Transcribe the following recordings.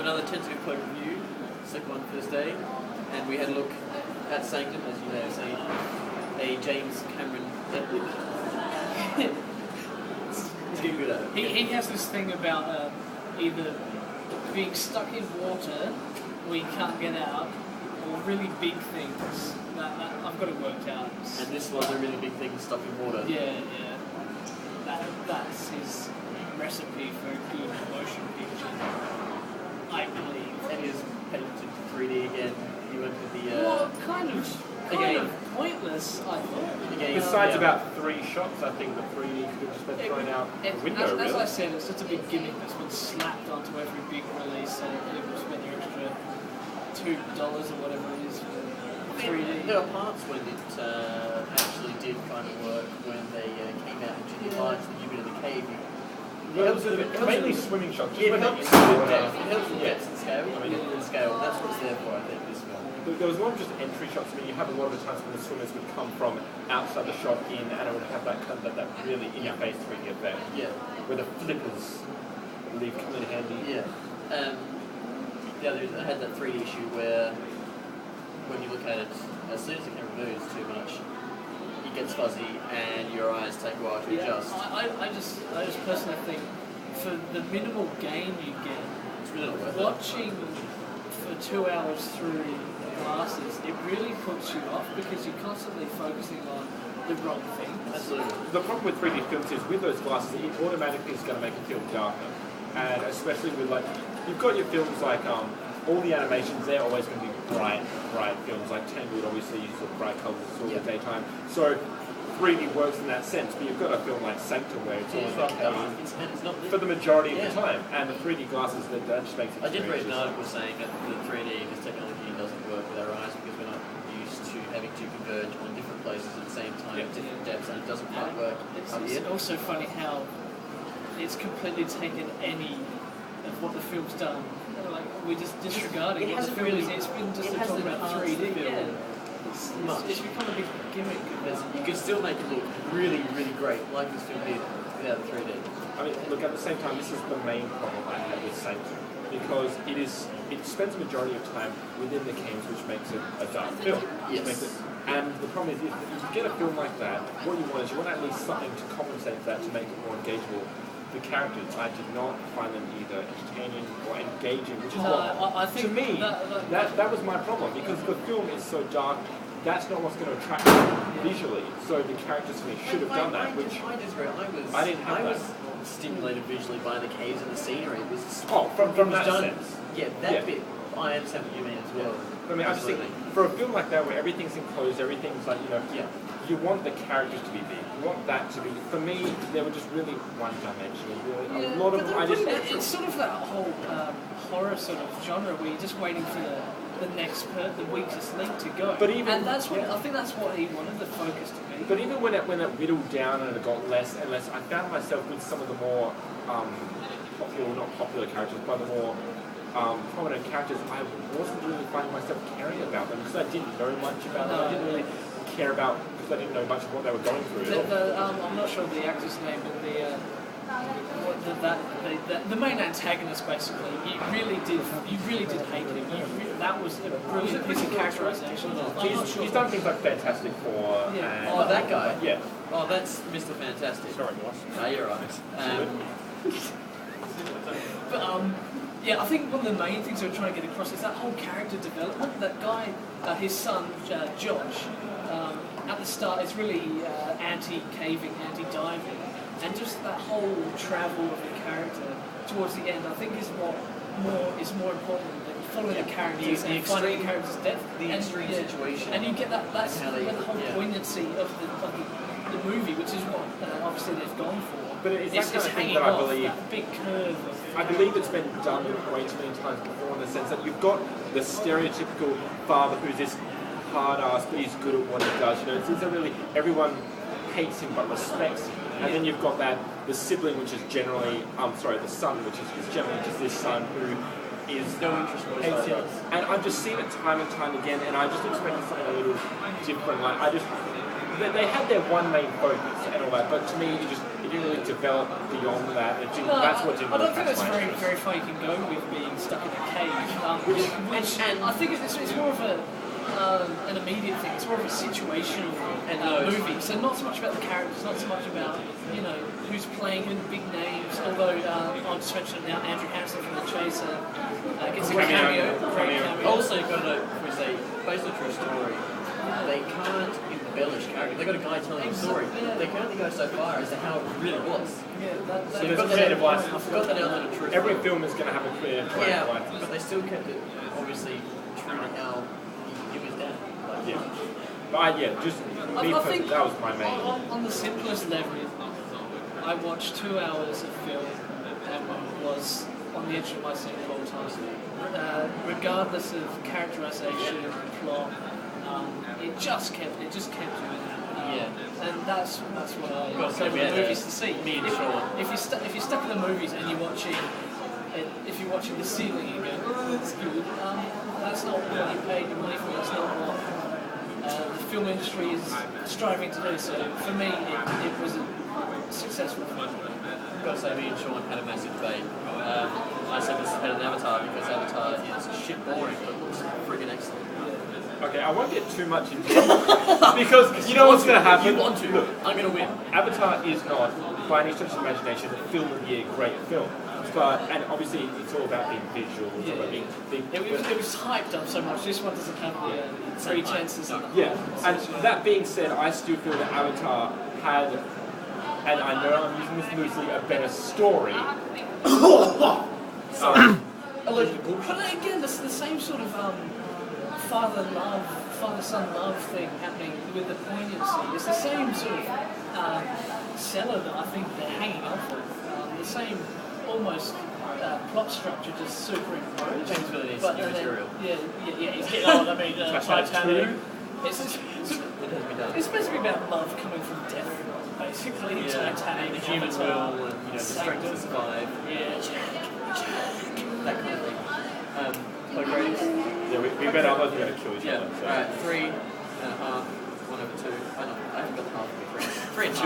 another Tentative Poke review, second one first day, and we had a look at Sanctum, as you know, a James Cameron epic. He's getting good at it. He has this thing about either being stuck in water where you can't get out, or really big things that I've got it worked out. And this was a really big thing, stuck in water. Yeah. That's his recipe for a good motion picture, I believe. And he's headed to 3D again. He went with the... well, kind of pointless, I thought. Besides about 3 shots, I think the 3D could have just been thrown out the window, as I said, it's just a big gimmick that's been slapped onto every big release, and people spend the extra $2 or whatever it is for 3D. There were parts when it actually did kind of work when they came out into the lights, when you went in the cave. Mainly swimming shots. Yeah, it helps with depth and scale. I mean, in scale, that's what it's there for, I think, this film. There was a lot of just entry shots. I mean, you have a lot of the times when the swimmers would come from outside the shot in, and it would have that kind of that really in-your-face 3D effect. Yeah. Where the flippers, I believe, come in handy. Yeah. The other is I had that 3D issue where when you look at it, as soon as the camera moves too much, it gets fuzzy and your eyes take a while to adjust. I just personally think for the minimal gain you get, it's really not worth watching for 2 hours through the glasses, it really puts you off because you're constantly focusing on the wrong thing. Absolutely. The problem with 3D films is with those glasses, it automatically is going to make it feel darker, and especially with you've got your films like all the animations, they're always going to be bright films. Like Tangled obviously uses bright colours all the daytime. So 3D works in that sense, but you've got a film like Sanctum where it's always for the majority of the time, and the 3D glasses that just makes it. I did read an article saying that the 3D, this technology doesn't work with our eyes because we're not used to having to converge on different places at the same time, at different depths, and it doesn't quite work. It's also funny how it's completely taken any of what the film's done. We're just disregarding what the film is. It's been just a talk about 3D. Yeah. It's become a big gimmick. You can still make it look really, really great, like this film did, without 3D. I mean, look, at the same time, this is the main problem I have with Sanctum, because it spends the majority of time within the caves, which makes it a dark film. Yes. And the problem is, if you get a film like that, what you want is you want at least something to compensate that to make it more engageable. The characters, I did not find them either entertaining or engaging, which is I think to me, that was my problem, because the film is so dark, that's not what's going to attract me visually. So the characters for me should have done that, which I didn't have. I was stimulated visually by the caves and the scenery. It was from that sense. Yeah, that bit, I understand what you mean as well. I mean, I just think for a film like that where everything's enclosed, everything's like, you want the characters to be big. You want that to be. For me, they were just really one-dimensional. Really, a lot of them. It's sort of that whole horror sort of genre where you're just waiting for the weakest link to go. But even, and that's what I think that's what he wanted the focus to be. But even when it whittled down and it got less and less, I found myself with some of the more not popular characters, but the more prominent characters, I wasn't really finding myself caring about them because I didn't know much about them. I didn't really care about because I didn't know much of what they were going through. I'm not sure of the actor's name, but the main antagonist basically, you really did hate him. That was a brilliant piece of characterization. He's done things like Fantastic Four. Yeah. Oh, that guy. Yeah. Oh, that's Mr. Fantastic. Sorry, boss. No, you're right. But yeah, I think one of the main things we're trying to get across is that whole character development. That guy, his son, Josh, at the start is really anti-caving, anti-diving, and just that whole travel of the character towards the end, I think is more important than following the characters and finding the character's depth. The extreme situation. And you get that whole poignancy of the movie, which is what obviously they've gone for. But it's that kind of thing that I believe. That big curve. I believe it's been done way too many times before, in the sense that you've got the stereotypical father who's this hard ass, but he's good at what he does. It's really everyone hates him but respects him, and then you've got the sibling, which is generally the son, which is generally just this son who is no interest in hates him. And I've just seen it time and time again, and I just expected something a little different. They had their one main focus and all that, but to me, it it didn't really develop beyond that. That's what didn't I don't really think catch that's my very, interest. very far you can go with being stuck in a cave. And I think it's more of an immediate thing. It's more of a situational movie. So not so much about the characters, not so much about who's playing, who the big names. Although I'll just mention it now, Andrew Harrison from The Chaser gets a cameo. Great cameo. Also, you've got to know, we say, based on a true story, they can't embellish characters. They've got a guy telling a story. They can only go so far as to how it really was. Yeah, So there's a creative license. I forgot that element of truth. Every film is going to have a creative license. But they still kept it obviously true to how he was done. That was my main. On the simplest level, I watched 2 hours of film and was on the edge of my seat the whole time. Regardless of characterization, plot, it just kept doing it. And that's what I go to the movies to see. If you're stuck in the movies and you're watching, if you're watching the ceiling, you go, oh, that's good. That's not what you paid your money for. That's not what the film industry is striving to do. So for me, it was a successful film. I've got to say, me and Sean had a massive debate. I said this is better than Avatar because Avatar is shit boring, but it looks friggin' excellent. Okay, I won't get too much into it because you know what's going to happen. You want to? Look, I'm going to win. Avatar is not, by any stretch of the imagination, a film of the year great film. And obviously, it's all about being visual. It's all about being big. It was hyped up so much. This one doesn't have the three chances. Yeah, and that being said, I still feel that Avatar had, and I know I'm using this loosely, a better story. But again, it's the same sort of father-son love thing happening with the poignancy. It's the same sort of cellar that I think they're hanging off of. The same almost plot structure just superimposed. James Miller needs new material. Yeah, he's getting old. I mean, Titanic. It's supposed to be about love coming from death, basically. Titanic, the human will, and the strength to survive. That kind of thing. Yeah, we better otherwise we're going to kill each other. So. Alright, 3.5, 1/2. I haven't got the half of it. 3.5.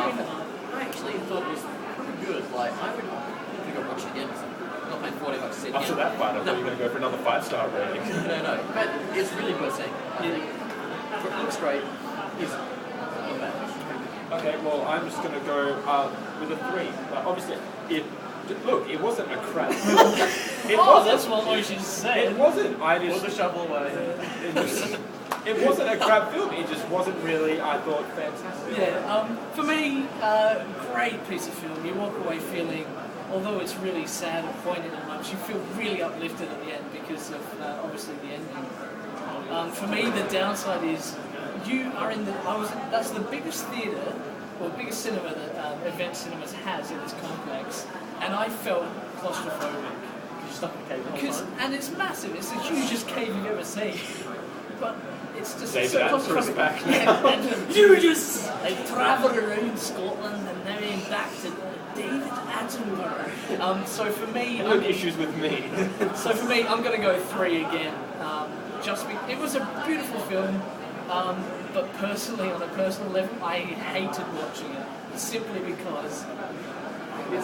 I actually thought it was pretty good. Like, I would go watch it again. I'm not paying $40 to sit After that fight, I thought you were going to go for another 5-star rating. No. But it's really worth seeing, I think. It looks great. It's not bad. Okay, well, I'm just going to go with a 3. Obviously, it wasn't a crap film. That's what I should say. It wasn't. Pull the shovel away. It wasn't a crap film. It just wasn't really, I thought, fantastic. Yeah, for me, great piece of film. You walk away feeling, although it's really sad and poignant and much, you feel really uplifted at the end because of, obviously, the ending. For me, the downside is you are in the... that's the biggest theatre, or biggest cinema that Event Cinemas has in this complex, and I felt claustrophobic. You're stuck in a cave the whole time. And it's massive. It's the hugest cave you've ever seen. But it's just David so Attenborough's back. They travel around Scotland and now back to David Attenborough. So for me, No issues with me. So for me, I'm going to go 3 again. It was a beautiful film, but personally, on a personal level, I hated watching it simply because you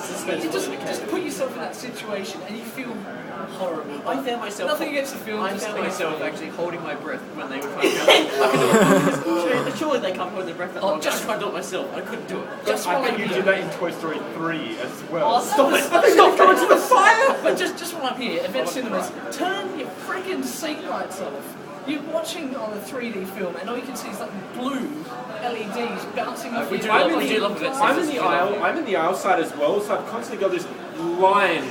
just put yourself in that situation and you feel horrible. I found myself. Nothing against the film. I found myself actually holding my breath when they were trying to do it. Surely they can't hold their breath that long. Just try to do it myself. I couldn't do it. I think you did that in Toy Story 3 as well. Stop it! Stop going to the fire! But just while I'm here, Event Cinemas, turn your friggin' seat lights off. You're watching on a 3D film, and all you can see is like blue LEDs bouncing off your I'm in the aisle side as well, so I've constantly got this line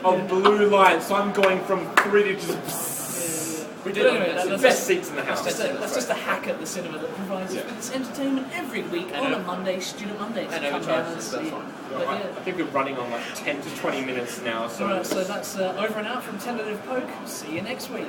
of blue lights. So I'm going from 3D to just. We did anyway, the best seats in the house. That's just a hack at the cinema that provides its entertainment every week on a Monday, Student Monday. And overcharges, that's fine. I think we're running on like 10 to 20 minutes now. So, Alright, so that's over and out from Tentative Poke. See you next week.